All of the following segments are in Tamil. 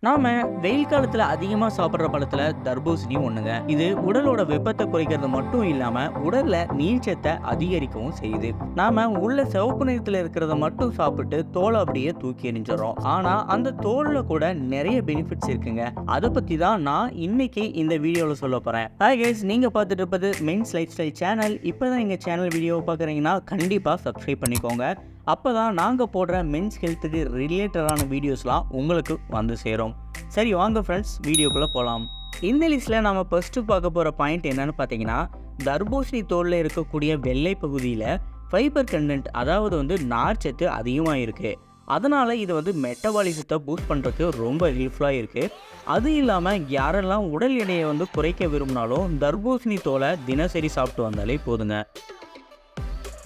நாம வெயில் காலத்துல அதிகமா சாப்பிடுற பழத்துல தர்பூசணி ஒண்ணுங்க. இது உடலோட வெப்பத்தை குறைக்கிறது மட்டும் இல்லாம உடல்ல நீர்ச்சத்தை அதிகரிக்கவும் செய்யுது. நாம உள்ள சிவப்பு நிறத்துல இருக்கிறத மட்டும் சாப்பிட்டு தோலை அப்படியே தூக்கி எறிஞ்சிடறோம். ஆனா அந்த தோல்ல கூட நிறைய பெனிஃபிட்ஸ் இருக்குங்க. அதை பத்தி தான் நான் இன்னைக்கு இந்த வீடியோல சொல்ல போறேன். ஹாய் கைஸ், நீங்க பார்த்துட்டு இருப்பது மென்ஸ் லைஃப் ஸ்டைல் சேனல். இப்பதான் எங்க சேனல் வீடியோவை பார்க்குறீங்கன்னா கண்டிப்பா சப்ஸ்கிரைப் பண்ணிக்கோங்க. அப்பதான் நாங்க போடுற மென்ஸ் ஹெல்த்துக்கு ரிலேட்டடான வீடியோஸ்லாம் உங்களுக்கு வந்து சேரும். சரி வாங்க ஃப்ரெண்ட்ஸ், வீடியோக்குள்ள போகலாம். இந்த லிஸ்ட்டில் நம்ம ஃபர்ஸ்ட்டு பார்க்க போகிற பாயிண்ட் என்னன்னு பார்த்தீங்கன்னா, தர்பூசணி தோலில் இருக்கக்கூடிய வெள்ளை பகுதியில் ஃபைபர் கண்டென்ட், அதாவது நார்ச்சத்து அதிகமாக இருக்குது. அதனால் இது மெட்டபாலிசத்தை பூஸ்ட் பண்ணுறதுக்கு ரொம்ப ஹெல்ப்ஃபுல்லாக இருக்குது. அது இல்லாமல் யாரெல்லாம் உடல் எடையை குறைக்க விரும்பினாலும் தர்பூசணி தோலை தினசரி சாப்பிட்டு வந்தாலே போதுங்க.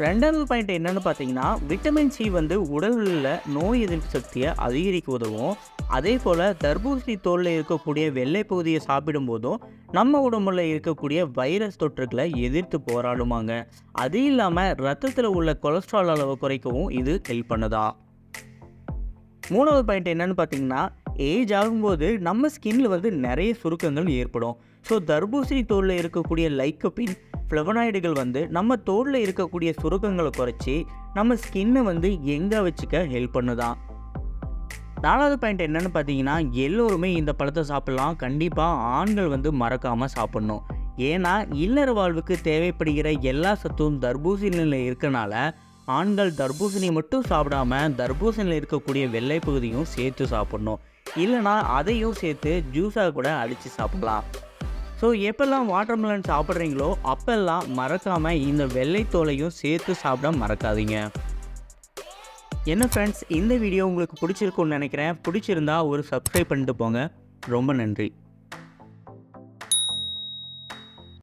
ரெண்டாவது பாயிண்ட் என்னென்னு பார்த்தீங்கன்னா, விட்டமின் சி உடலில் நோய் எதிர்ப்பு சக்தியை அதிகரிக்க உதவும். அதே போல் தர்பூசணி தோலில் இருக்கக்கூடிய வெள்ளை பகுதியை சாப்பிடும்போதும் நம்ம உடம்புல இருக்கக்கூடிய வைரஸ் தொற்றுக்களை எதிர்த்து போராடுமாங்க. அது இல்லாமல் ரத்தத்தில் உள்ள கொலஸ்ட்ரால் அளவை குறைக்கவும் இது ஹெல்ப் பண்ணுதா. மூணாவது பாயிண்ட் என்னென்னு பார்த்தீங்கன்னா, ஏஜ் ஆகும்போது நம்ம ஸ்கின்ல நிறைய சுருக்கங்கள் ஏற்படும். ஸோ தர்பூசணி தோலில் இருக்கக்கூடிய லைக்கோபின், ஃப்ளவனாய்டுகள் நம்ம தோலில் இருக்கக்கூடிய சுருக்கங்களை குறைச்சி நம்ம ஸ்கின்னை எங்கே வச்சுக்க ஹெல்ப் பண்ணுதான். நாலாவது பாயிண்ட் என்னென்னு பார்த்தீங்கன்னா, எல்லோருமே இந்த பழத்தை சாப்பிட்லாம். கண்டிப்பாக ஆண்கள் மறக்காமல் சாப்பிட்ணும். ஏன்னா இல்லற வாழ்வுக்கு தேவைப்படுகிற எல்லா சத்தும் தர்பூசணியில் இருக்கனால ஆண்கள் தர்பூசணி மட்டும் சாப்பிடாம தர்பூசணியில் இருக்கக்கூடிய வெள்ளை பகுதியும் சேர்த்து சாப்பிட்ணும். இல்லைனா அதையும் சேர்த்து ஜூஸாக கூட அடித்து சாப்பிடலாம். ஸோ எப்பெல்லாம் வாட்டர்மெலன் சாப்பிட்றீங்களோ அப்பெல்லாம் மறக்காமல் இந்த வெள்ளை தோலையும் சேர்த்து சாப்பிட மறக்காதீங்க. என்ன ஃப்ரெண்ட்ஸ், இந்த வீடியோ உங்களுக்கு பிடிச்சிருக்குன்னு நினைக்கிறேன். பிடிச்சிருந்தா ஒரு சப்ஸ்கிரைப் பண்ணிட்டு போங்க. ரொம்ப நன்றி.